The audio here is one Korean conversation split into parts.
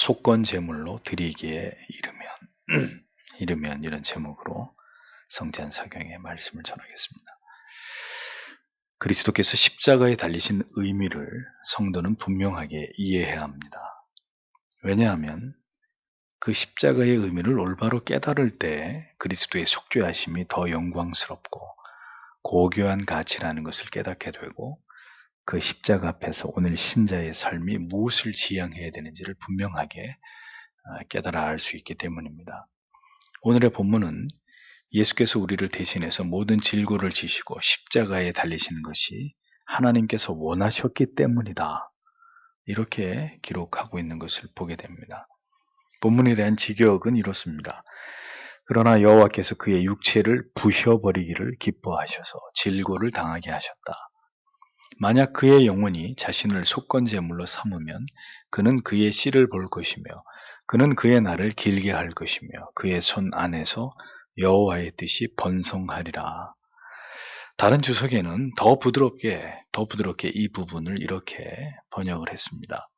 속건 제물로 드리기에 이르면 이런 제목으로 성찬 사경의 말씀을 전하겠습니다. 그리스도께서 십자가에 달리신 의미를 성도는 분명하게 이해해야 합니다. 왜냐하면 그 십자가의 의미를 올바로 깨달을 때 그리스도의 속죄하심이 더 영광스럽고 고귀한 가치라는 것을 깨닫게 되고 그 십자가 앞에서 오늘 신자의 삶이 무엇을 지향해야 되는지를 분명하게 깨달아 알 수 있기 때문입니다. 오늘의 본문은 예수께서 우리를 대신해서 모든 질고를 지시고 십자가에 달리시는 것이 하나님께서 원하셨기 때문이다. 이렇게 기록하고 있는 것을 보게 됩니다. 본문에 대한 직역은 이렇습니다. 그러나 여호와께서 그의 육체를 부셔버리기를 기뻐하셔서 질고를 당하게 하셨다. 만약 그의 영혼이 자신을 속건제물로 삼으면 그는 그의 씨를 볼 것이며 그는 그의 날을 길게 할 것이며 그의 손 안에서 여호와의 뜻이 번성하리라. 다른 주석에는 더 부드럽게 이 부분을 이렇게 번역을 했습니다.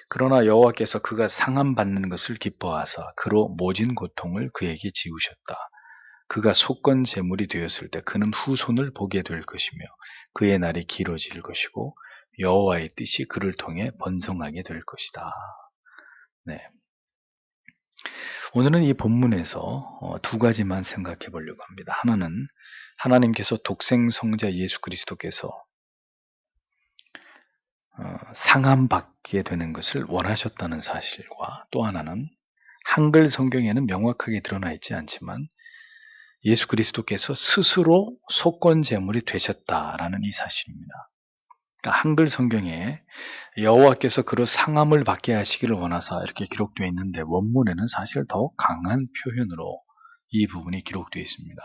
그러나 여호와께서 그가 상함받는 것을 기뻐하사 그로 모진 고통을 그에게 지우셨다. 그가 속건 제물이 되었을 때 그는 후손을 보게 될 것이며 그의 날이 길어질 것이고 여호와의 뜻이 그를 통해 번성하게 될 것이다. 네. 오늘은 이 본문에서 두 가지만 생각해 보려고 합니다. 하나는 하나님께서 독생성자 예수 그리스도께서 상함받게 되는 것을 원하셨다는 사실과 또 하나는 한글 성경에는 명확하게 드러나 있지 않지만 예수 그리스도께서 스스로 속건 제물이 되셨다라는 이 사실입니다. 그러니까 한글 성경에 여호와께서 그로 상함을 받게 하시기를 원하사 이렇게 기록되어 있는데 원문에는 사실 더 강한 표현으로 이 부분이 기록되어 있습니다.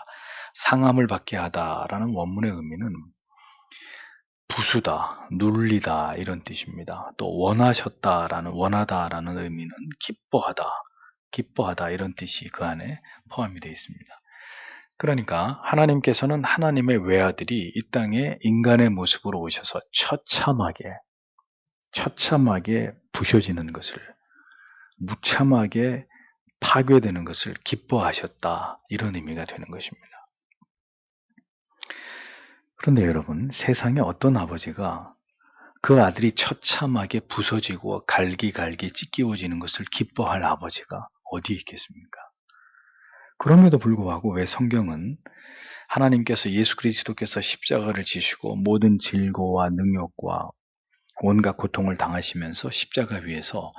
상함을 받게 하다라는 원문의 의미는 부수다, 눌리다 이런 뜻입니다. 또 원하다라는 의미는 기뻐하다 이런 뜻이 그 안에 포함이 되어 있습니다. 그러니까 하나님께서는 하나님의 외아들이 이 땅에 인간의 모습으로 오셔서 처참하게 부셔지는 것을, 무참하게 파괴되는 것을 기뻐하셨다 이런 의미가 되는 것입니다. 그런데 여러분, 세상에 어떤 아버지가 그 아들이 처참하게 부서지고 갈기갈기 찢기워지는 것을 기뻐할 아버지가 어디에 있겠습니까? 그럼에도 불구하고 왜 성경은 하나님께서 예수 그리스도께서 십자가를 지시고 모든 질고와 능욕과 온갖 고통을 당하시면서 십자가 위에서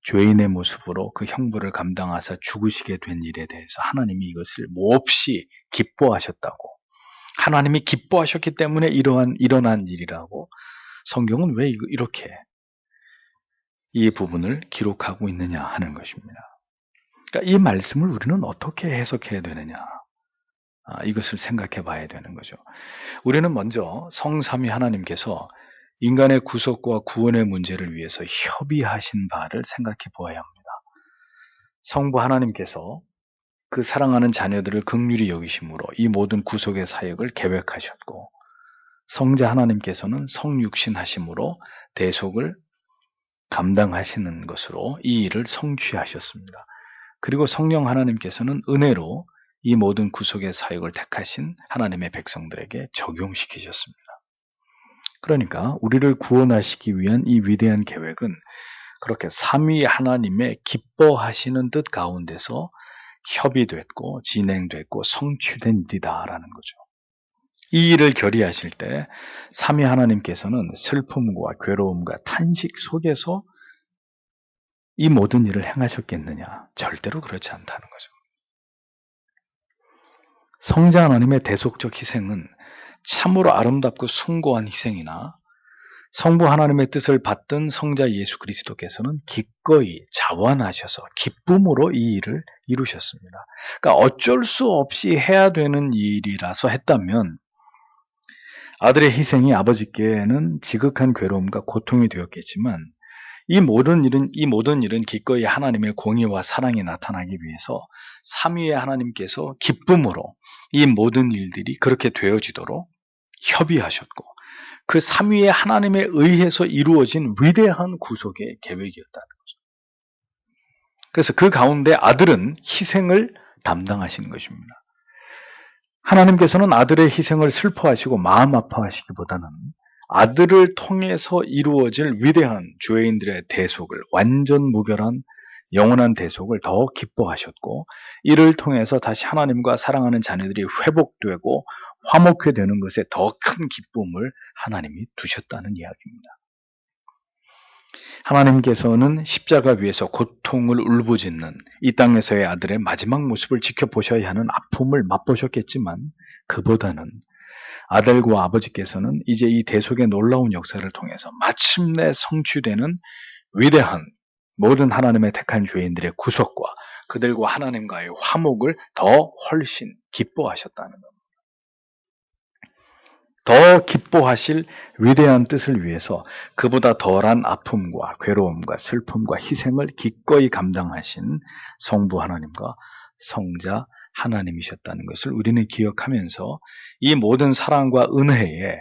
죄인의 모습으로 그 형벌을 감당하사 죽으시게 된 일에 대해서 하나님이 이것을 몹시 기뻐하셨다고, 하나님이 기뻐하셨기 때문에 일어난 일이라고 성경은 왜 이렇게 이 부분을 기록하고 있느냐 하는 것입니다. 그러니까 이 말씀을 우리는 어떻게 해석해야 되느냐, 이것을 생각해 봐야 되는 거죠. 우리는 먼저 성삼위 하나님께서 인간의 구속과 구원의 문제를 위해서 협의하신 바를 생각해 보아야 합니다. 성부 하나님께서 그 사랑하는 자녀들을 긍휼히 여기심으로 이 모든 구속의 사역을 계획하셨고, 성자 하나님께서는 성육신 하심으로 대속을 감당하시는 것으로 이 일을 성취하셨습니다. 그리고 성령 하나님께서는 은혜로 이 모든 구속의 사역을 택하신 하나님의 백성들에게 적용시키셨습니다. 그러니까 우리를 구원하시기 위한 이 위대한 계획은 그렇게 삼위 하나님의 기뻐하시는 뜻 가운데서 협의됐고 진행됐고 성취된 일이다라는 거죠. 이 일을 결의하실 때 삼위 하나님께서는 슬픔과 괴로움과 탄식 속에서 이 모든 일을 행하셨겠느냐? 절대로 그렇지 않다는 거죠. 성자 하나님의 대속적 희생은 참으로 아름답고 숭고한 희생이나 성부 하나님의 뜻을 받던 성자 예수 그리스도께서는 기꺼이 자원하셔서 기쁨으로 이 일을 이루셨습니다. 그러니까 어쩔 수 없이 해야 되는 일이라서 했다면 아들의 희생이 아버지께는 지극한 괴로움과 고통이 되었겠지만 이 모든 일은 기꺼이 하나님의 공의와 사랑이 나타나기 위해서 삼위의 하나님께서 기쁨으로 이 모든 일들이 그렇게 되어지도록 협의하셨고 그 삼위의 하나님에 의해서 이루어진 위대한 구속의 계획이었다는 거죠. 그래서 그 가운데 아들은 희생을 담당하시는 것입니다. 하나님께서는 아들의 희생을 슬퍼하시고 마음 아파하시기보다는 아들을 통해서 이루어질 위대한 죄인들의 대속을, 완전 무결한 영원한 대속을 더 기뻐하셨고, 이를 통해서 다시 하나님과 사랑하는 자녀들이 회복되고 화목해 되는 것에 더 큰 기쁨을 하나님이 두셨다는 이야기입니다. 하나님께서는 십자가 위에서 고통을 울부짖는 이 땅에서의 아들의 마지막 모습을 지켜보셔야 하는 아픔을 맛보셨겠지만, 그보다는 아들과 아버지께서는 이제 이 대속의 놀라운 역사를 통해서 마침내 성취되는 위대한 모든 하나님의 택한 죄인들의 구속과 그들과 하나님과의 화목을 더 훨씬 기뻐하셨다는 겁니다. 더 기뻐하실 위대한 뜻을 위해서 그보다 덜한 아픔과 괴로움과 슬픔과 희생을 기꺼이 감당하신 성부 하나님과 성자 하나님이셨다는 것을 우리는 기억하면서 이 모든 사랑과 은혜에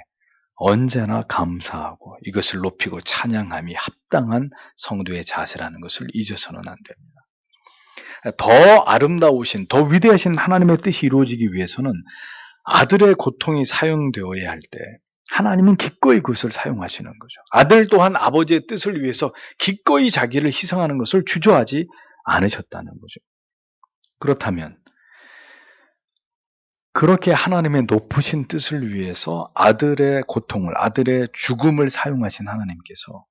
언제나 감사하고 이것을 높이고 찬양함이 합당한 성도의 자세라는 것을 잊어서는 안 됩니다. 더 아름다우신, 더 위대하신 하나님의 뜻이 이루어지기 위해서는 아들의 고통이 사용되어야 할 때 하나님은 기꺼이 그것을 사용하시는 거죠. 아들 또한 아버지의 뜻을 위해서 기꺼이 자기를 희생하는 것을 주저하지 않으셨다는 거죠. 그렇다면 그렇게 하나님의 높으신 뜻을 위해서 아들의 고통을, 아들의 죽음을 사용하신 하나님께서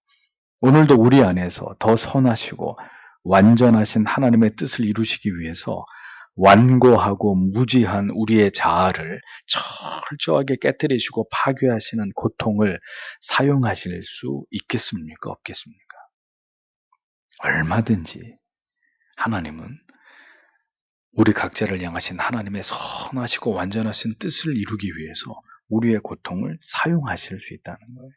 오늘도 우리 안에서 더 선하시고 완전하신 하나님의 뜻을 이루시기 위해서 완고하고 무지한 우리의 자아를 철저하게 깨뜨리시고 파괴하시는 고통을 사용하실 수 있겠습니까? 없겠습니까? 얼마든지 하나님은 우리 각자를 향하신 하나님의 선하시고 완전하신 뜻을 이루기 위해서 우리의 고통을 사용하실 수 있다는 거예요.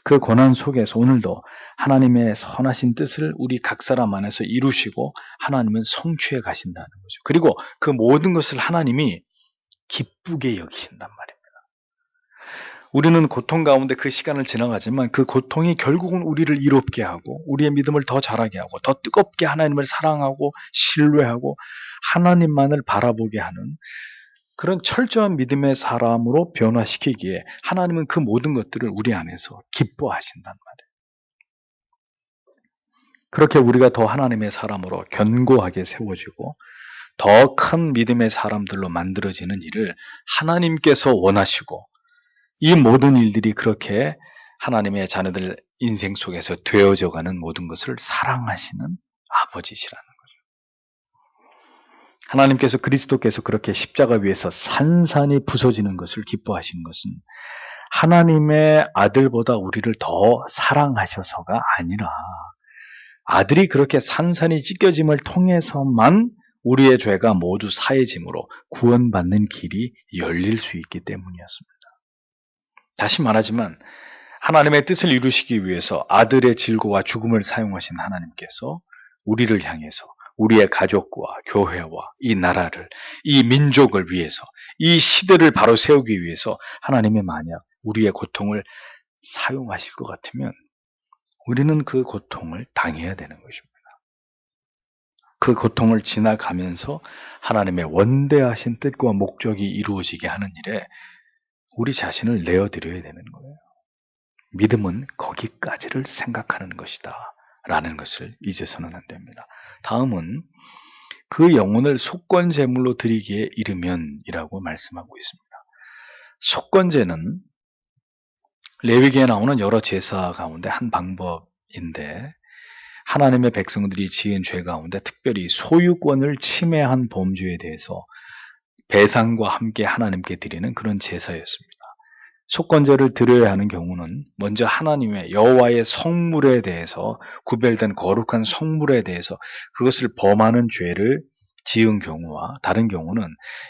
그 고난 속에서 오늘도 하나님의 선하신 뜻을 우리 각 사람 안에서 이루시고 하나님은 성취해 가신다는 거죠. 그리고 그 모든 것을 하나님이 기쁘게 여기신단 말입니다. 우리는 고통 가운데 그 시간을 지나가지만 그 고통이 결국은 우리를 이롭게 하고 우리의 믿음을 더 자라게 하고 더 뜨겁게 하나님을 사랑하고 신뢰하고 하나님만을 바라보게 하는 그런 철저한 믿음의 사람으로 변화시키기에 하나님은 그 모든 것들을 우리 안에서 기뻐하신단 말이에요. 그렇게 우리가 더 하나님의 사람으로 견고하게 세워지고 더 큰 믿음의 사람들로 만들어지는 일을 하나님께서 원하시고 이 모든 일들이 그렇게 하나님의 자녀들 인생 속에서 되어져가는 모든 것을 사랑하시는 아버지시라는 거죠. 하나님께서 그리스도께서 그렇게 십자가 위에서 산산이 부서지는 것을 기뻐하시는 것은 하나님의 아들보다 우리를 더 사랑하셔서가 아니라 아들이 그렇게 산산이 찢겨짐을 통해서만 우리의 죄가 모두 사해짐으로 구원받는 길이 열릴 수 있기 때문이었습니다. 다시 말하지만 하나님의 뜻을 이루시기 위해서 아들의 질고와 죽음을 사용하신 하나님께서 우리를 향해서 우리의 가족과 교회와 이 나라를, 이 민족을 위해서, 이 시대를 바로 세우기 위해서 하나님이 만약 우리의 고통을 사용하실 것 같으면 우리는 그 고통을 당해야 되는 것입니다. 그 고통을 지나가면서 하나님의 원대하신 뜻과 목적이 이루어지게 하는 일에 우리 자신을 내어드려야 되는 거예요. 믿음은 거기까지를 생각하는 것이다 라는 것을 잊어서는 안 됩니다. 다음은 그 영혼을 속건제물로 드리기에 이르면 이라고 말씀하고 있습니다. 속건제는 레위기에 나오는 여러 제사 가운데 한 방법인데 하나님의 백성들이 지은 죄 가운데 특별히 소유권을 침해한 범죄에 대해서 배상과 함께 하나님께 드리는 그런 제사였습니다. 속건제를 드려야 하는 경우는 먼저 하나님의 여호와의 성물에 대해서 구별된 거룩한 성물에 대해서 그것을 범하는 죄를 지은 경우와 다른 경우는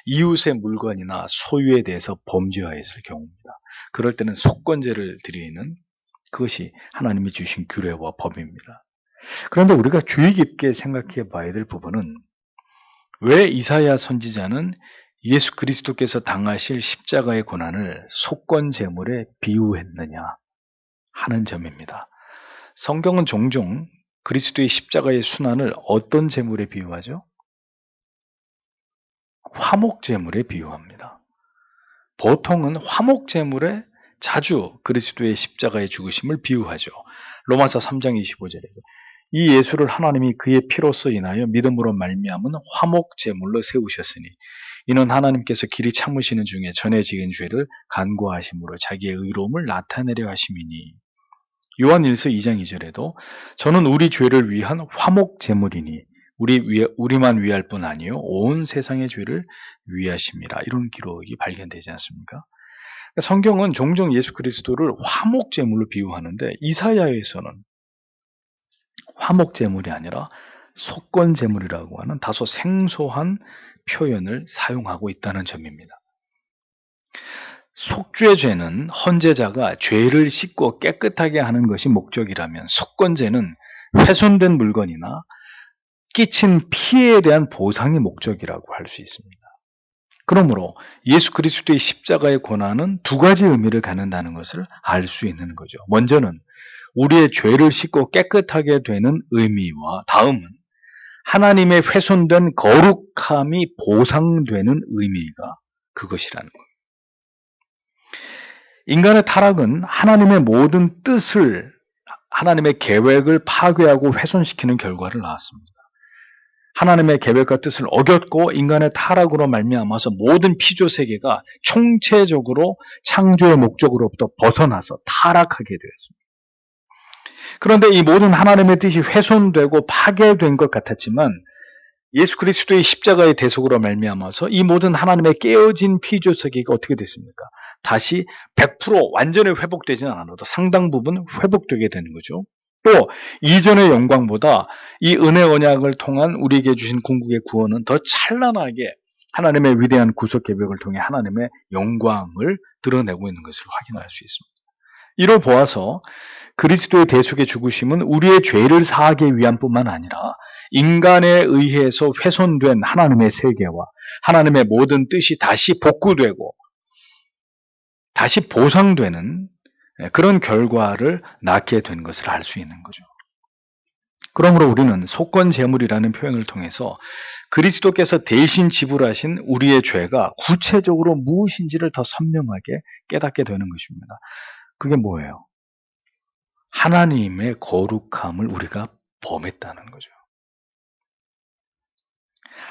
이웃의 물건이나 소유에 대해서 범죄하였을 경우입니다. 그럴 때는 속건제를 드리는 그것이 하나님이 주신 규례와 법입니다. 그런데 우리가 주의 깊게 생각해 봐야 될 부분은 왜 이사야 선지자는 예수 그리스도께서 당하실 십자가의 고난을 속건제물에 비유했느냐 하는 점입니다. 성경은 종종 그리스도의 십자가의 순환을 어떤 제물에 비유하죠? 화목제물에 비유합니다. 보통은 화목제물에 자주 그리스도의 십자가의 죽으심을 비유하죠. 로마서 3장 25절에 이 예수를 하나님이 그의 피로써 인하여 믿음으로 말미암은 화목제물로 세우셨으니 이는 하나님께서 길이 참으시는 중에 전에 지은 죄를 간구하심으로 자기의 의로움을 나타내려 하심이니 요한 1서 2장 2절에도 저는 우리 죄를 위한 화목제물이니 우리만 위할 뿐 아니요 온 세상의 죄를 위하심이라 이런 기록이 발견되지 않습니까? 성경은 종종 예수 그리스도를 화목제물로 비유하는데 이사야에서는 화목제물이 아니라 속건제물이라고 하는 다소 생소한 표현을 사용하고 있다는 점입니다. 속죄죄는 헌제자가 죄를 씻고 깨끗하게 하는 것이 목적이라면 속건제는 훼손된 물건이나 끼친 피해에 대한 보상이 목적이라고 할 수 있습니다. 그러므로 예수 그리스도의 십자가의 고난은 두 가지 의미를 갖는다는 것을 알 수 있는 거죠. 먼저는 우리의 죄를 씻고 깨끗하게 되는 의미와 다음은 하나님의 훼손된 거룩함이 보상되는 의미가 그것이라는 거예요. 인간의 타락은 하나님의 모든 뜻을, 하나님의 계획을 파괴하고 훼손시키는 결과를 낳았습니다. 하나님의 계획과 뜻을 어겼고 인간의 타락으로 말미암아서 모든 피조 세계가 총체적으로 창조의 목적으로부터 벗어나서 타락하게 되었습니다. 그런데 이 모든 하나님의 뜻이 훼손되고 파괴된 것 같았지만 예수 그리스도의 십자가의 대속으로 말미암아서 이 모든 하나님의 깨어진 피조 세계가 어떻게 됐습니까? 다시 100% 완전히 회복되지는 않아도 상당 부분 회복되게 되는 거죠. 또 이전의 영광보다 이 은혜 언약을 통한 우리에게 주신 궁극의 구원은 더 찬란하게 하나님의 위대한 구속 계획을 통해 하나님의 영광을 드러내고 있는 것을 확인할 수 있습니다. 이로 보아서 그리스도의 대속의 죽으심은 우리의 죄를 사하기 위한 뿐만 아니라 인간에 의해서 훼손된 하나님의 세계와 하나님의 모든 뜻이 다시 복구되고 다시 보상되는 그런 결과를 낳게 된 것을 알 수 있는 거죠. 그러므로 우리는 속건제물이라는 표현을 통해서 그리스도께서 대신 지불하신 우리의 죄가 구체적으로 무엇인지를 더 선명하게 깨닫게 되는 것입니다. 그게 뭐예요? 하나님의 거룩함을 우리가 범했다는 거죠.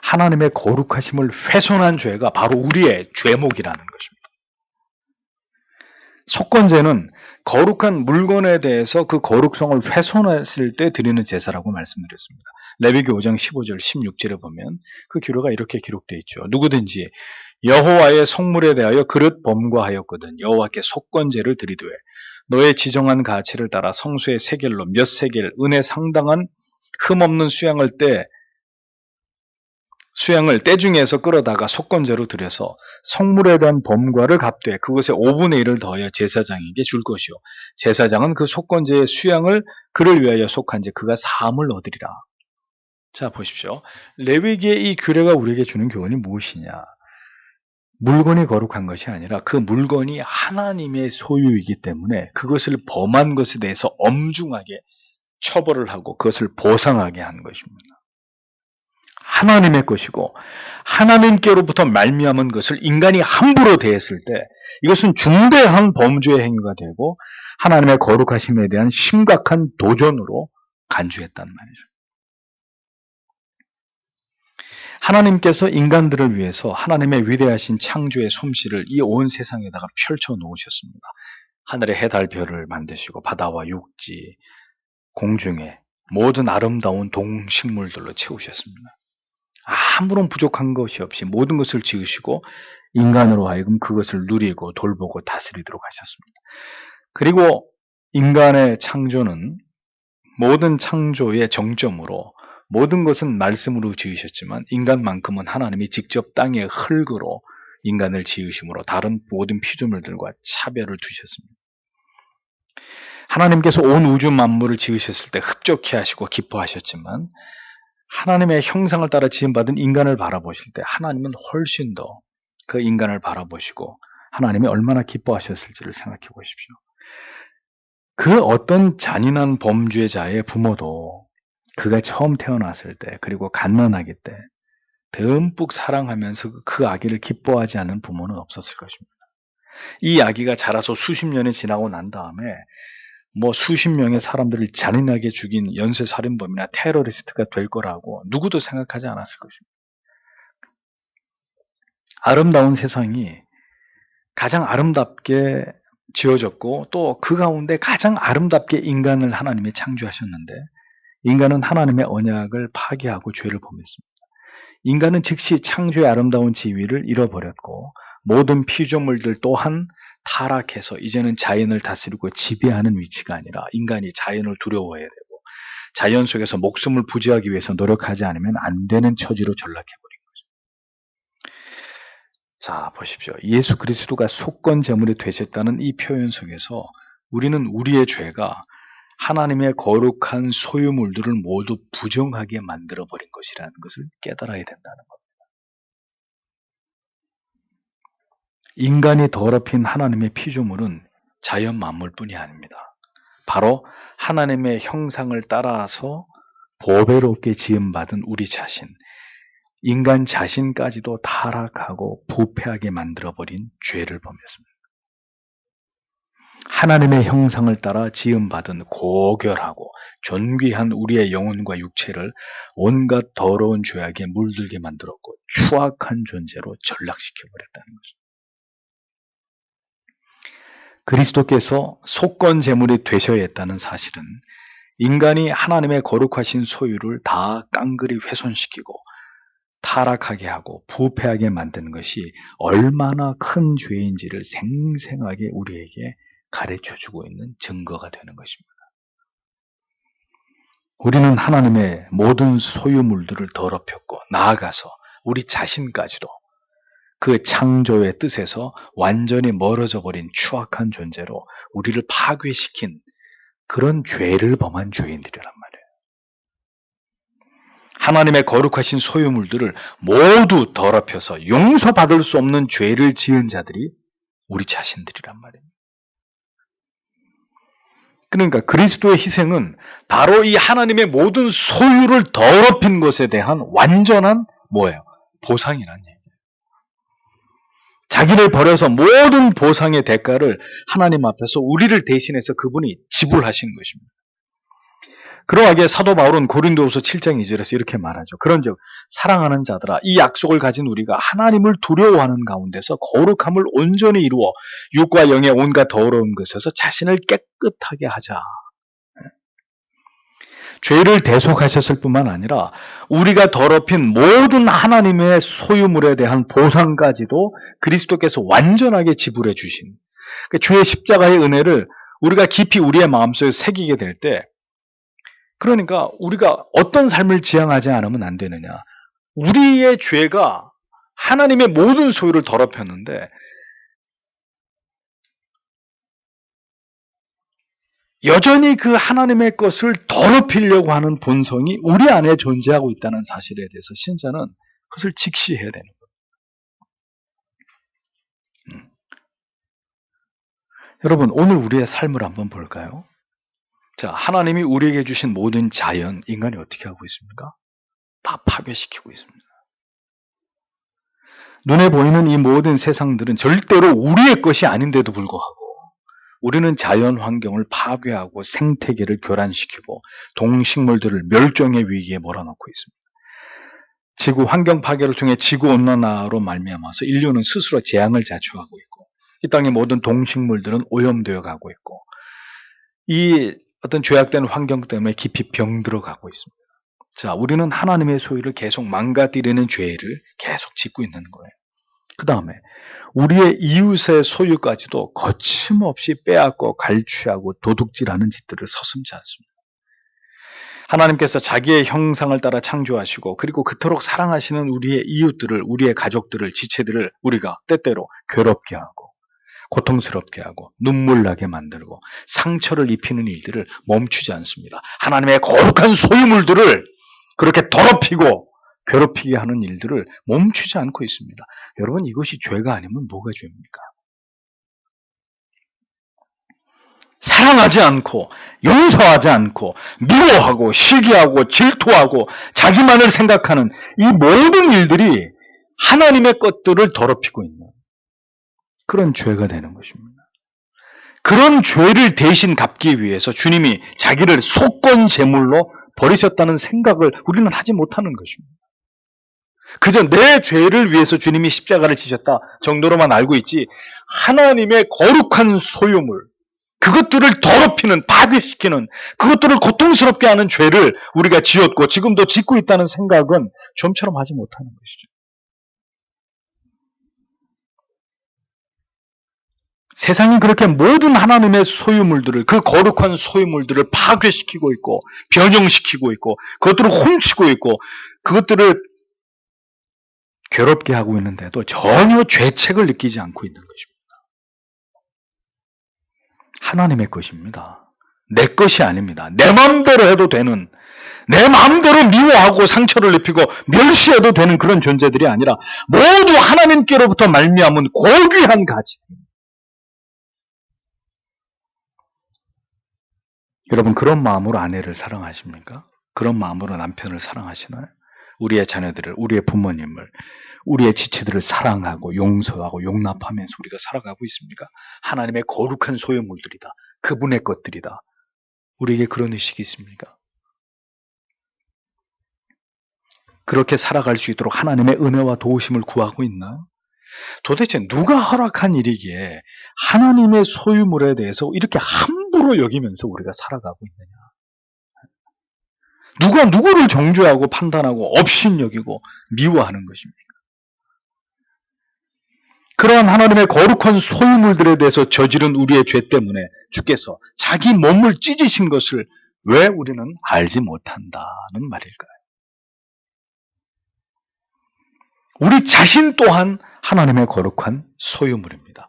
하나님의 거룩하심을 훼손한 죄가 바로 우리의 죄목이라는 것입니다. 속건제는 거룩한 물건에 대해서 그 거룩성을 훼손했을 때 드리는 제사라고 말씀드렸습니다. 레위기 5장 15절 16절에 보면 그 규례가 이렇게 기록되어 있죠. 누구든지 여호와의 성물에 대하여 그릇 범과하였거든 여호와께 속건제를 드리되 너의 지정한 가치를 따라 성수의 세겔로 몇 세겔 은에 상당한 흠없는 수양을 때 중에서 끌어다가 속건제로 드려서 성물에 대한 범과를 갚되 그것의 5분의 1을 더하여 제사장에게 줄 것이요 제사장은 그 속건제의 수양을 그를 위하여 속한지 그가 사함을 얻으리라. 자 보십시오. 레위기의 이 규례가 우리에게 주는 교훈이 무엇이냐? 물건이 거룩한 것이 아니라 그 물건이 하나님의 소유이기 때문에 그것을 범한 것에 대해서 엄중하게 처벌을 하고 그것을 보상하게 하는 것입니다. 하나님의 것이고 하나님께로부터 말미암은 것을 인간이 함부로 대했을 때 이것은 중대한 범죄의 행위가 되고 하나님의 거룩하심에 대한 심각한 도전으로 간주했단 말이죠. 하나님께서 인간들을 위해서 하나님의 위대하신 창조의 솜씨를 이 온 세상에다가 펼쳐 놓으셨습니다. 하늘의 해, 달, 별을 만드시고 바다와 육지, 공중에 모든 아름다운 동식물들로 채우셨습니다. 아무런 부족한 것이 없이 모든 것을 지으시고 인간으로 하여금 그것을 누리고 돌보고 다스리도록 하셨습니다. 그리고 인간의 창조는 모든 창조의 정점으로 모든 것은 말씀으로 지으셨지만 인간만큼은 하나님이 직접 땅의 흙으로 인간을 지으심으로 다른 모든 피조물들과 차별을 두셨습니다. 하나님께서 온 우주 만물을 지으셨을 때 흡족해 하시고 기뻐하셨지만 하나님의 형상을 따라 지음받은 인간을 바라보실 때 하나님은 훨씬 더 그 인간을 바라보시고 하나님이 얼마나 기뻐하셨을지를 생각해 보십시오. 그 어떤 잔인한 범죄자의 부모도 그가 처음 태어났을 때, 그리고 갓난아기 때 듬뿍 사랑하면서 그 아기를 기뻐하지 않는 부모는 없었을 것입니다. 이 아기가 자라서 수십 년이 지나고 난 다음에 뭐 수십 명의 사람들을 잔인하게 죽인 연쇄살인범이나 테러리스트가 될 거라고 누구도 생각하지 않았을 것입니다. 아름다운 세상이 가장 아름답게 지어졌고 또 그 가운데 가장 아름답게 인간을 하나님이 창조하셨는데 인간은 하나님의 언약을 파괴하고 죄를 범했습니다. 인간은 즉시 창조의 아름다운 지위를 잃어버렸고 모든 피조물들 또한 타락해서 이제는 자연을 다스리고 지배하는 위치가 아니라 인간이 자연을 두려워해야 되고 자연 속에서 목숨을 부지하기 위해서 노력하지 않으면 안 되는 처지로 전락해버린 거죠. 자, 보십시오. 예수 그리스도가 속건 제물이 되셨다는 이 표현 속에서 우리는 우리의 죄가 하나님의 거룩한 소유물들을 모두 부정하게 만들어버린 것이라는 것을 깨달아야 된다는 겁니다. 인간이 더럽힌 하나님의 피조물은 자연 만물뿐이 아닙니다. 바로 하나님의 형상을 따라서 보배롭게 지음받은 우리 자신, 인간 자신까지도 타락하고 부패하게 만들어버린 죄를 범했습니다. 하나님의 형상을 따라 지음받은 고결하고 존귀한 우리의 영혼과 육체를 온갖 더러운 죄악에 물들게 만들었고 추악한 존재로 전락시켜버렸다는 것입니다. 그리스도께서 속건 제물이 되셔야 했다는 사실은 인간이 하나님의 거룩하신 소유를 다 깡그리 훼손시키고 타락하게 하고 부패하게 만드는 것이 얼마나 큰 죄인지를 생생하게 우리에게 가르쳐주고 있는 증거가 되는 것입니다. 우리는 하나님의 모든 소유물들을 더럽혔고 나아가서 우리 자신까지도 그 창조의 뜻에서 완전히 멀어져 버린 추악한 존재로 우리를 파괴시킨 그런 죄를 범한 죄인들이란 말이에요. 하나님의 거룩하신 소유물들을 모두 더럽혀서 용서받을 수 없는 죄를 지은 자들이 우리 자신들이란 말입니다. 그러니까 그리스도의 희생은 바로 이 하나님의 모든 소유를 더럽힌 것에 대한 완전한 뭐예요? 보상이라는 얘기예요. 자기를 버려서 모든 보상의 대가를 하나님 앞에서 우리를 대신해서 그분이 지불하신 것입니다. 그러하기에 사도 바울은 고린도후서 7장 2절에서 이렇게 말하죠. 그런즉 사랑하는 자들아 이 약속을 가진 우리가 하나님을 두려워하는 가운데서 거룩함을 온전히 이루어 육과 영의 온갖 더러운 것에서 자신을 깨끗하게 하자. 죄를 대속하셨을 뿐만 아니라 우리가 더럽힌 모든 하나님의 소유물에 대한 보상까지도 그리스도께서 완전하게 지불해 주신 주의 십자가의 은혜를 우리가 깊이 우리의 마음속에 새기게 될 때 그러니까 우리가 어떤 삶을 지향하지 않으면 안 되느냐. 우리의 죄가 하나님의 모든 소유를 더럽혔는데 여전히 그 하나님의 것을 더럽히려고 하는 본성이 우리 안에 존재하고 있다는 사실에 대해서 신자는 그것을 직시해야 되는 거예요. 여러분 오늘 우리의 삶을 한번 볼까요? 자, 하나님이 우리에게 주신 모든 자연, 인간이 어떻게 하고 있습니까? 다 파괴시키고 있습니다. 눈에 보이는 이 모든 세상들은 절대로 우리의 것이 아닌데도 불구하고 우리는 자연 환경을 파괴하고 생태계를 교란시키고 동식물들을 멸종의 위기에 몰아넣고 있습니다. 지구 환경 파괴를 통해 지구온난화로 말미암아서 인류는 스스로 재앙을 자초하고 있고 이 땅의 모든 동식물들은 오염되어 가고 있고 이 어떤 죄악된 환경 때문에 깊이 병들어 가고 있습니다. 자, 우리는 하나님의 소유를 계속 망가뜨리는 죄를 계속 짓고 있는 거예요. 그 다음에 우리의 이웃의 소유까지도 거침없이 빼앗고 갈취하고 도둑질하는 짓들을 서슴지 않습니다. 하나님께서 자기의 형상을 따라 창조하시고 그리고 그토록 사랑하시는 우리의 이웃들을, 우리의 가족들을, 지체들을 우리가 때때로 괴롭게 하고 고통스럽게 하고 눈물나게 만들고 상처를 입히는 일들을 멈추지 않습니다. 하나님의 거룩한 소유물들을 그렇게 더럽히고 괴롭히게 하는 일들을 멈추지 않고 있습니다. 여러분 이것이 죄가 아니면 뭐가 죄입니까? 사랑하지 않고 용서하지 않고 미워하고 시기하고 질투하고 자기만을 생각하는 이 모든 일들이 하나님의 것들을 더럽히고 있는 그런 죄가 되는 것입니다. 그런 죄를 대신 갚기 위해서 주님이 자기를 속건 제물로 버리셨다는 생각을 우리는 하지 못하는 것입니다. 그저 내 죄를 위해서 주님이 십자가를 지셨다 정도로만 알고 있지, 하나님의 거룩한 소유물, 그것들을 더럽히는, 파괴시키는, 그것들을 고통스럽게 하는 죄를 우리가 지었고 지금도 짓고 있다는 생각은 좀처럼 하지 못하는 것이죠. 세상이 그렇게 모든 하나님의 소유물들을, 그 거룩한 소유물들을 파괴시키고 있고 변형시키고 있고 그것들을 훔치고 있고 그것들을 괴롭게 하고 있는데도 전혀 죄책을 느끼지 않고 있는 것입니다. 하나님의 것입니다. 내 것이 아닙니다. 내 마음대로 해도 되는, 내 마음대로 미워하고 상처를 입히고 멸시해도 되는 그런 존재들이 아니라 모두 하나님께로부터 말미암은 고귀한 가치들. 여러분, 그런 마음으로 아내를 사랑하십니까? 그런 마음으로 남편을 사랑하시나요? 우리의 자녀들을, 우리의 부모님을, 우리의 지체들을 사랑하고 용서하고 용납하면서 우리가 살아가고 있습니까? 하나님의 거룩한 소유물들이다. 그분의 것들이다. 우리에게 그런 의식이 있습니까? 그렇게 살아갈 수 있도록 하나님의 은혜와 도우심을 구하고 있나요? 도대체 누가 허락한 일이기에 하나님의 소유물에 대해서 이렇게 함부로 여기면서 우리가 살아가고 있느냐? 누가 누구를 정죄하고 판단하고 업신여기고 미워하는 것입니까? 그러한 하나님의 거룩한 소유물들에 대해서 저지른 우리의 죄 때문에 주께서 자기 몸을 찢으신 것을 왜 우리는 알지 못한다는 말일까요? 우리 자신 또한 하나님의 거룩한 소유물입니다.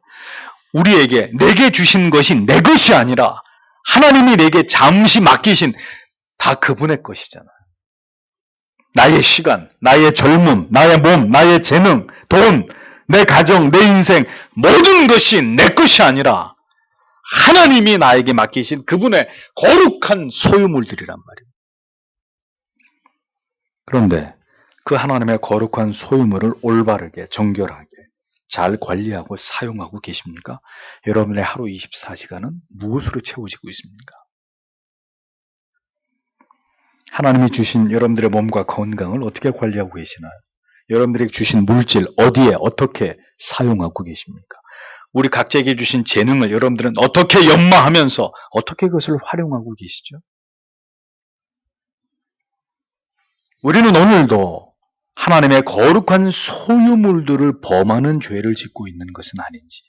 우리에게, 내게 주신 것이 내 것이 아니라 하나님이 내게 잠시 맡기신 다 그분의 것이잖아요. 나의 시간, 나의 젊음, 나의 몸, 나의 재능, 돈, 내 가정, 내 인생, 모든 것이 내 것이 아니라 하나님이 나에게 맡기신 그분의 거룩한 소유물들이란 말이에요. 그런데 그 하나님의 거룩한 소유물을 올바르게, 정결하게 잘 관리하고 사용하고 계십니까? 여러분의 하루 24시간은 무엇으로 채워지고 있습니까? 하나님이 주신 여러분들의 몸과 건강을 어떻게 관리하고 계시나요? 여러분들에게 주신 물질 어디에 어떻게 사용하고 계십니까? 우리 각자에게 주신 재능을 여러분들은 어떻게 연마하면서 어떻게 그것을 활용하고 계시죠? 우리는 오늘도 하나님의 거룩한 소유물들을 범하는 죄를 짓고 있는 것은 아닌지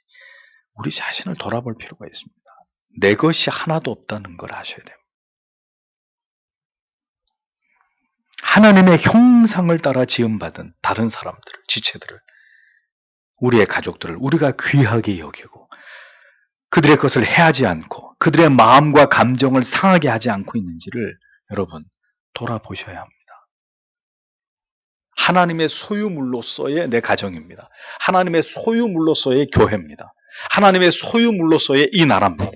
우리 자신을 돌아볼 필요가 있습니다. 내 것이 하나도 없다는 걸 아셔야 됩니다. 하나님의 형상을 따라 지음받은 다른 사람들을, 지체들을, 우리의 가족들을 우리가 귀하게 여기고 그들의 것을 해하지 않고 그들의 마음과 감정을 상하게 하지 않고 있는지를 여러분 돌아보셔야 합니다. 하나님의 소유물로서의 내 가정입니다. 하나님의 소유물로서의 교회입니다. 하나님의 소유물로서의 이 나라입니다.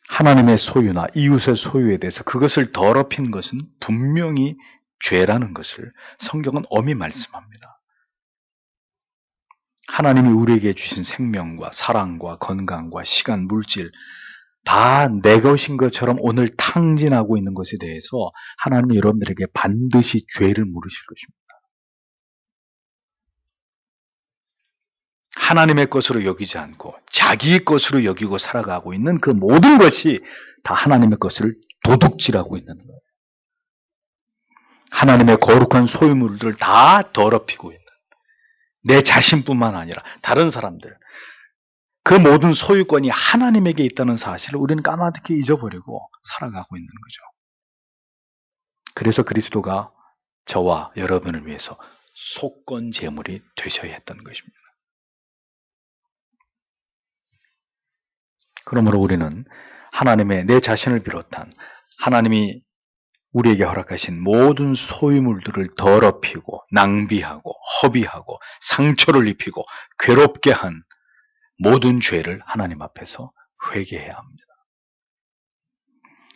하나님의 소유나 이웃의 소유에 대해서 그것을 더럽힌 것은 분명히 죄라는 것을 성경은 엄히 말씀합니다. 하나님이 우리에게 주신 생명과 사랑과 건강과 시간, 물질 다 내 것인 것처럼 오늘 탕진하고 있는 것에 대해서 하나님이 여러분들에게 반드시 죄를 물으실 것입니다. 하나님의 것으로 여기지 않고 자기의 것으로 여기고 살아가고 있는 그 모든 것이 다 하나님의 것을 도둑질하고 있는 거예요. 하나님의 거룩한 소유물들을 다 더럽히고 있는, 내 자신뿐만 아니라 다른 사람들, 그 모든 소유권이 하나님에게 있다는 사실을 우리는 까마득히 잊어버리고 살아가고 있는 거죠. 그래서 그리스도가 저와 여러분을 위해서 속건 제물이 되셔야 했던 것입니다. 그러므로 우리는 하나님의 내 자신을 비롯한 하나님이 우리에게 허락하신 모든 소유물들을 더럽히고 낭비하고 허비하고 상처를 입히고 괴롭게 한 모든 죄를 하나님 앞에서 회개해야 합니다.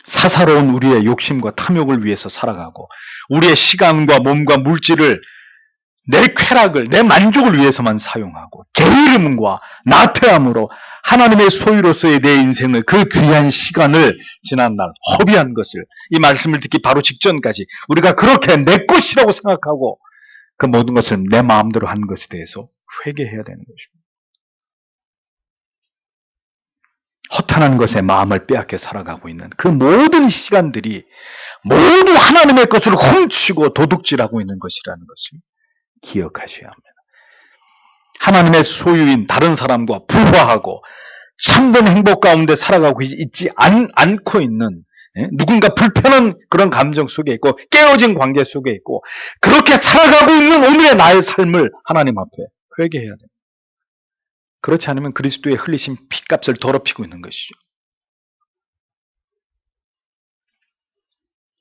사사로운 우리의 욕심과 탐욕을 위해서 살아가고 우리의 시간과 몸과 물질을 내 쾌락을, 내 만족을 위해서만 사용하고 게으름과 나태함으로 하나님의 소유로서의 내 인생을, 그 귀한 시간을 지난날 허비한 것을, 이 말씀을 듣기 바로 직전까지 우리가 그렇게 내 것이라고 생각하고 그 모든 것을 내 마음대로 한 것에 대해서 회개해야 되는 것입니다. 허탄한 것에 마음을 빼앗겨 살아가고 있는 그 모든 시간들이 모두 하나님의 것을 훔치고 도둑질하고 있는 것이라는 것을 기억하셔야 합니다. 하나님의 소유인 다른 사람과 불화하고 참된 행복 가운데 살아가고 있지 않고 있는, 누군가 불편한 그런 감정 속에 있고 깨어진 관계 속에 있고 그렇게 살아가고 있는 오늘의 나의 삶을 하나님 앞에 회개해야 됩니다. 그렇지 않으면 그리스도의 흘리신 피값을 더럽히고 있는 것이죠.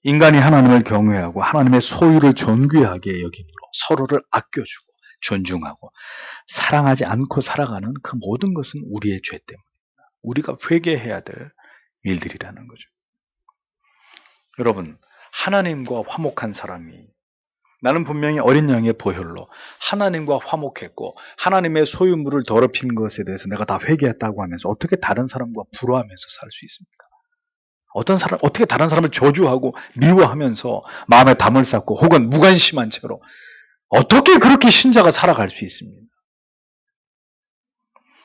인간이 하나님을 경외하고 하나님의 소유를 존귀하게 여김으로 서로를 아껴주고 존중하고 사랑하지 않고 살아가는 그 모든 것은 우리의 죄 때문입니다. 우리가 회개해야 될 일들이라는 거죠. 여러분, 하나님과 화목한 사람이, 나는 분명히 어린 양의 보혈로 하나님과 화목했고 하나님의 소유물을 더럽힌 것에 대해서 내가 다 회개했다고 하면서 어떻게 다른 사람과 불화하면서 살 수 있습니까? 어떻게 다른 사람을 저주하고 미워하면서 마음에 담을 쌓고 혹은 무관심한 채로 어떻게 그렇게 신자가 살아갈 수 있습니까?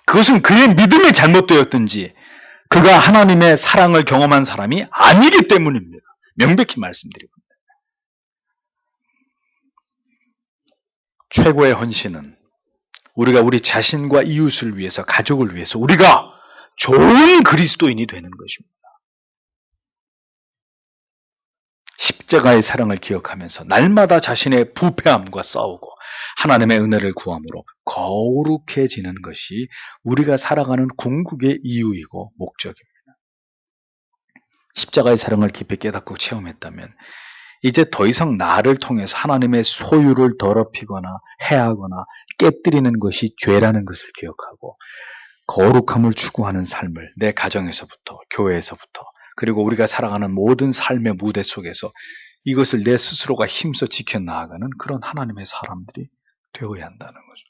그것은 그의 믿음이 잘못되었든지 그가 하나님의 사랑을 경험한 사람이 아니기 때문입니다. 명백히 말씀드리고 있습니다. 최고의 헌신은 우리가 우리 자신과 이웃을 위해서, 가족을 위해서 우리가 좋은 그리스도인이 되는 것입니다. 십자가의 사랑을 기억하면서 날마다 자신의 부패함과 싸우고 하나님의 은혜를 구함으로 거룩해지는 것이 우리가 살아가는 궁극의 이유이고 목적입니다. 십자가의 사랑을 깊이 깨닫고 체험했다면 이제 더 이상 나를 통해서 하나님의 소유를 더럽히거나 해하거나 깨뜨리는 것이 죄라는 것을 기억하고 거룩함을 추구하는 삶을 내 가정에서부터, 교회에서부터, 그리고 우리가 살아가는 모든 삶의 무대 속에서 이것을 내 스스로가 힘써 지켜나가는 그런 하나님의 사람들이 되어야 한다는 거죠.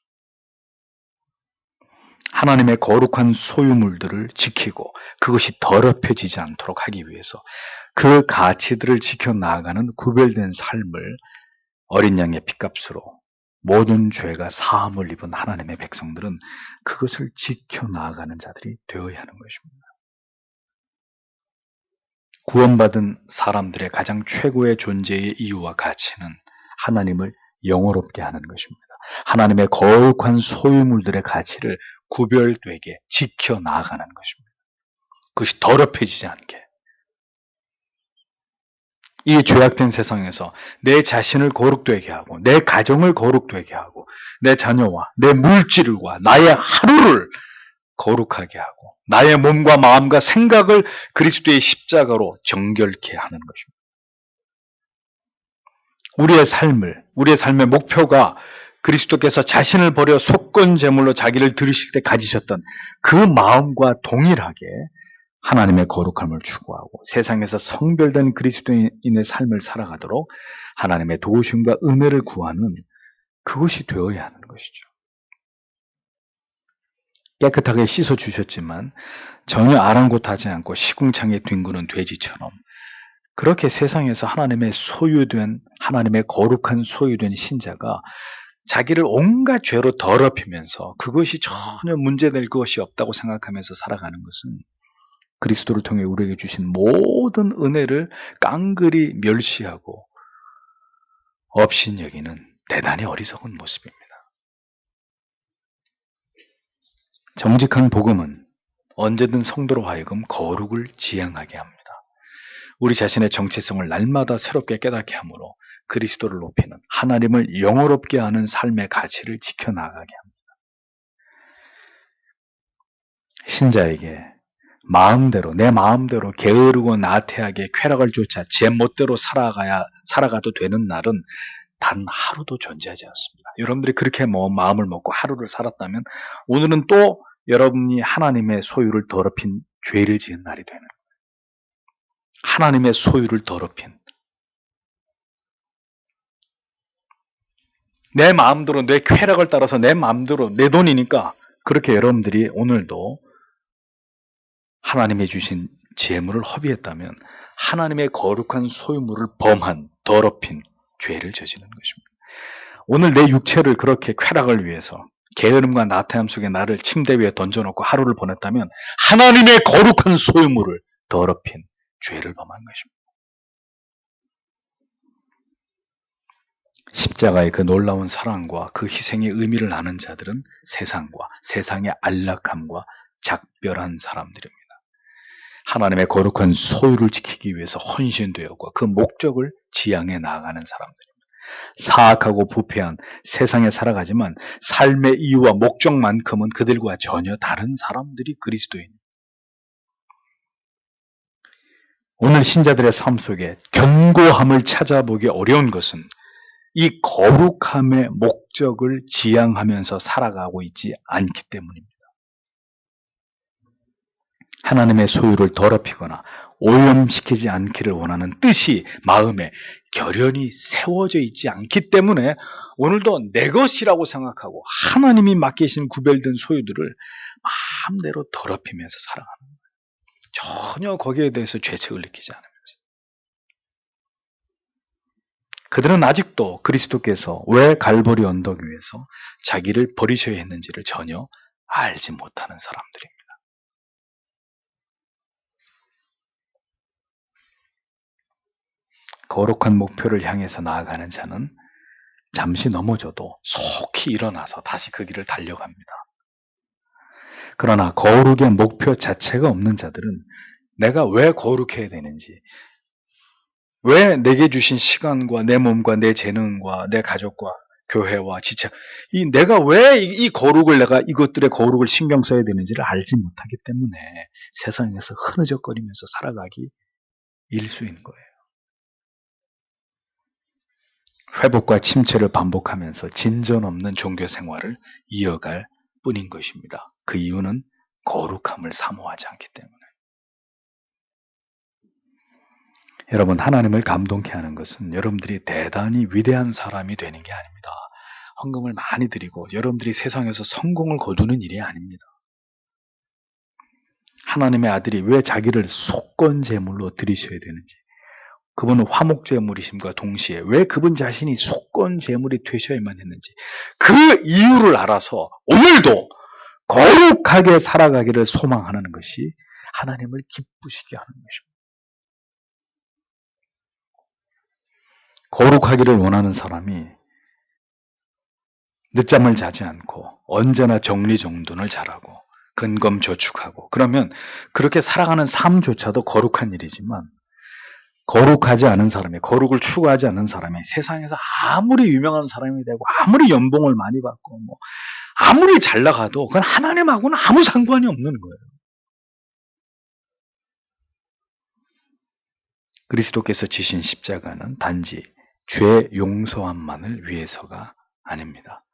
하나님의 거룩한 소유물들을 지키고 그것이 더럽혀지지 않도록 하기 위해서 그 가치들을 지켜나가는 구별된 삶을 어린 양의 피값으로 모든 죄가 사함을 입은 하나님의 백성들은 그것을 지켜나가는 자들이 되어야 하는 것입니다. 구원받은 사람들의 가장 최고의 존재의 이유와 가치는 하나님을 영화롭게 하는 것입니다. 하나님의 거룩한 소유물들의 가치를 구별되게 지켜나가는 것입니다. 그것이 더럽혀지지 않게. 이 죄악된 세상에서 내 자신을 거룩되게 하고 내 가정을 거룩되게 하고 내 자녀와 내 물질과 나의 하루를 거룩하게 하고 나의 몸과 마음과 생각을 그리스도의 십자가로 정결케 하는 것입니다. 우리의 삶의 목표가 그리스도께서 자신을 버려 속건 제물로 자기를 들으실 때 가지셨던 그 마음과 동일하게 하나님의 거룩함을 추구하고 세상에서 성별된 그리스도인의 삶을 살아가도록 하나님의 도우심과 은혜를 구하는 그것이 되어야 하는 것이죠. 깨끗하게 씻어주셨지만 전혀 아랑곳하지 않고 시궁창에 뒹구는 돼지처럼 그렇게 세상에서 하나님의 소유된, 하나님의 거룩한 소유된 신자가 자기를 온갖 죄로 더럽히면서 그것이 전혀 문제될 것이 없다고 생각하면서 살아가는 것은 그리스도를 통해 우리에게 주신 모든 은혜를 깡그리 멸시하고 업신여기는 대단히 어리석은 모습입니다. 정직한 복음은 언제든 성도로 하여금 거룩을 지향하게 합니다. 우리 자신의 정체성을 날마다 새롭게 깨닫게 하므로 그리스도를 높이는, 하나님을 영화롭게 하는 삶의 가치를 지켜나가게 합니다. 신자에게 마음대로, 내 마음대로 게으르고 나태하게 쾌락을 쫓아 제 멋대로 살아가도 되는 날은 단 하루도 존재하지 않습니다. 여러분들이 그렇게 마음을 먹고 하루를 살았다면 오늘은 또 여러분이 하나님의 소유를 더럽힌 죄를 지은 날이 되는 거예요. 하나님의 소유를 더럽힌, 내 마음대로 내 쾌락을 따라서 내 마음대로 내 돈이니까 그렇게 여러분들이 오늘도 하나님이 주신 재물을 허비했다면 하나님의 거룩한 소유물을 범한, 더럽힌 죄를 저지르는 것입니다. 오늘 내 육체를 그렇게 쾌락을 위해서 게으름과 나태함 속에 나를 침대 위에 던져놓고 하루를 보냈다면 하나님의 거룩한 소유물을 더럽힌 죄를 범한 것입니다. 십자가의 그 놀라운 사랑과 그 희생의 의미를 아는 자들은 세상과 세상의 안락함과 작별한 사람들입니다. 하나님의 거룩한 소유를 지키기 위해서 헌신되었고 그 목적을 지향해 나아가는 사람들입니다. 사악하고 부패한 세상에 살아가지만 삶의 이유와 목적만큼은 그들과 전혀 다른 사람들이 그리스도인입니다. 오늘 신자들의 삶 속에 견고함을 찾아보기 어려운 것은 이 거룩함의 목적을 지향하면서 살아가고 있지 않기 때문입니다. 하나님의 소유를 더럽히거나 오염시키지 않기를 원하는 뜻이 마음에 결연히 세워져 있지 않기 때문에 오늘도 내 것이라고 생각하고 하나님이 맡기신 구별된 소유들을 마음대로 더럽히면서 살아가는 거예요. 전혀 거기에 대해서 죄책을 느끼지 않으면서. 그들은 아직도 그리스도께서 왜 갈보리 언덕 위에서 자기를 버리셔야 했는지를 전혀 알지 못하는 사람들입니다. 거룩한 목표를 향해서 나아가는 자는 잠시 넘어져도 속히 일어나서 다시 그 길을 달려갑니다. 그러나 거룩의 목표 자체가 없는 자들은 내가 왜 거룩해야 되는지, 왜 내게 주신 시간과 내 몸과 내 재능과 내 가족과 교회와 지체, 내가 왜 이 거룩을 내가 이것들의 거룩을 신경 써야 되는지를 알지 못하기 때문에 세상에서 흐느적거리면서 살아가기 일수인 거예요. 회복과 침체를 반복하면서 진전 없는 종교 생활을 이어갈 뿐인 것입니다. 그 이유는 거룩함을 사모하지 않기 때문에. 여러분, 하나님을 감동케 하는 것은 여러분들이 대단히 위대한 사람이 되는 게 아닙니다. 헌금을 많이 드리고 여러분들이 세상에서 성공을 거두는 일이 아닙니다. 하나님의 아들이 왜 자기를 속건제물로 드리셔야 되는지, 그분은 화목제물이심과 동시에 왜 그분 자신이 속건제물이 되셔야만 했는지 그 이유를 알아서 오늘도 거룩하게 살아가기를 소망하는 것이 하나님을 기쁘시게 하는 것입니다. 거룩하기를 원하는 사람이 늦잠을 자지 않고 언제나 정리정돈을 잘하고 근검저축하고 그러면 그렇게 살아가는 삶조차도 거룩한 일이지만 거룩하지 않은 사람이, 거룩을 추구하지 않는 사람이 세상에서 아무리 유명한 사람이 되고 아무리 연봉을 많이 받고 아무리 잘 나가도 그건 하나님하고는 아무 상관이 없는 거예요. 그리스도께서 지신 십자가는 단지 죄 용서함만을 위해서가 아닙니다.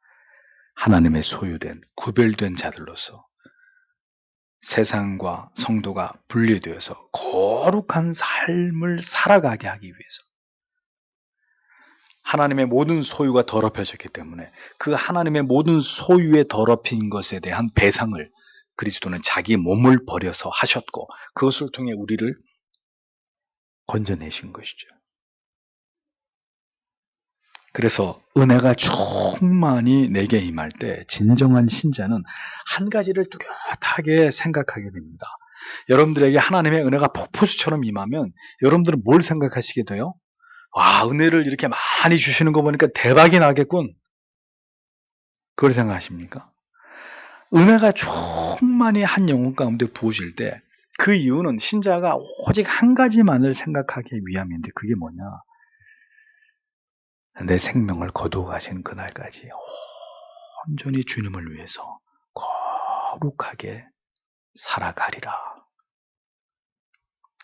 하나님의 소유된 구별된 자들로서 세상과 성도가 분리되어서 거룩한 삶을 살아가게 하기 위해서 하나님의 모든 소유가 더럽혀졌기 때문에 그 하나님의 모든 소유에 더럽힌 것에 대한 배상을 그리스도는 자기 몸을 버려서 하셨고 그것을 통해 우리를 건져내신 것이죠. 그래서 은혜가 충만히 내게 임할 때 진정한 신자는 한 가지를 뚜렷하게 생각하게 됩니다. 여러분들에게 하나님의 은혜가 폭포수처럼 임하면 여러분들은 뭘 생각하시게 돼요? 와, 은혜를 이렇게 많이 주시는 거 보니까 대박이 나겠군. 그걸 생각하십니까? 은혜가 충만히 한 영혼 가운데 부으실 때 그 이유는 신자가 오직 한 가지만을 생각하기 위함인데 그게 뭐냐? 내 생명을 거두어 가신 그날까지 온전히 주님을 위해서 거룩하게 살아가리라.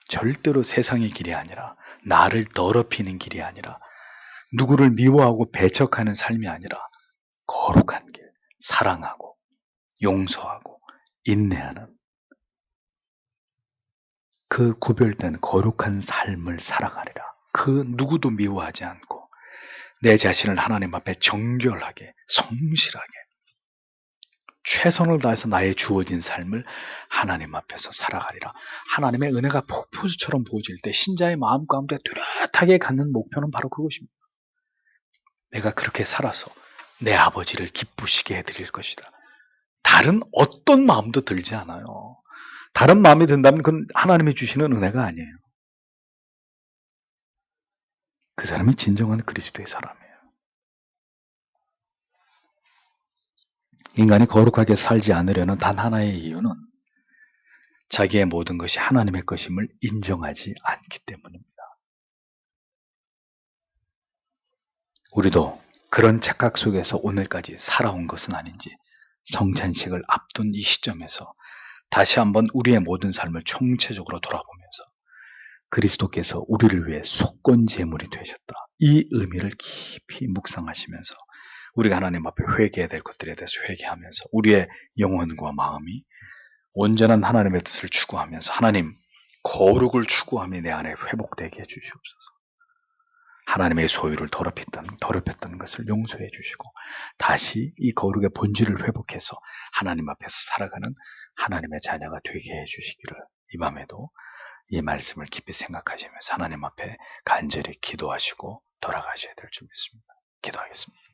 절대로 세상의 길이 아니라, 나를 더럽히는 길이 아니라, 누구를 미워하고 배척하는 삶이 아니라 거룩한 길, 사랑하고 용서하고 인내하는 그 구별된 거룩한 삶을 살아가리라. 그 누구도 미워하지 않고 내 자신을 하나님 앞에 정결하게, 성실하게 최선을 다해서 나의 주어진 삶을 하나님 앞에서 살아가리라. 하나님의 은혜가 폭포수처럼 부어질 때 신자의 마음 가운데 뚜렷하게 갖는 목표는 바로 그것입니다. 내가 그렇게 살아서 내 아버지를 기쁘시게 해드릴 것이다. 다른 어떤 마음도 들지 않아요. 다른 마음이 든다면 그건 하나님이 주시는 은혜가 아니에요. 그 사람이 진정한 그리스도의 사람이에요. 인간이 거룩하게 살지 않으려는 단 하나의 이유는 자기의 모든 것이 하나님의 것임을 인정하지 않기 때문입니다. 우리도 그런 착각 속에서 오늘까지 살아온 것은 아닌지 성찬식을 앞둔 이 시점에서 다시 한번 우리의 모든 삶을 총체적으로 돌아보면서 그리스도께서 우리를 위해 속건 제물이 되셨다. 이 의미를 깊이 묵상하시면서 우리가 하나님 앞에 회개해야 될 것들에 대해서 회개하면서 우리의 영혼과 마음이 온전한 하나님의 뜻을 추구하면서 하나님 거룩을 추구함이 내 안에 회복되게 해주시옵소서. 하나님의 소유를 더럽혔던 것을 용서해 주시고 다시 이 거룩의 본질을 회복해서 하나님 앞에서 살아가는 하나님의 자녀가 되게 해 주시기를 이 밤에도 이 말씀을 깊이 생각하시면서 하나님 앞에 간절히 기도하시고 돌아가셔야 될 줄 믿습니다. 기도하겠습니다.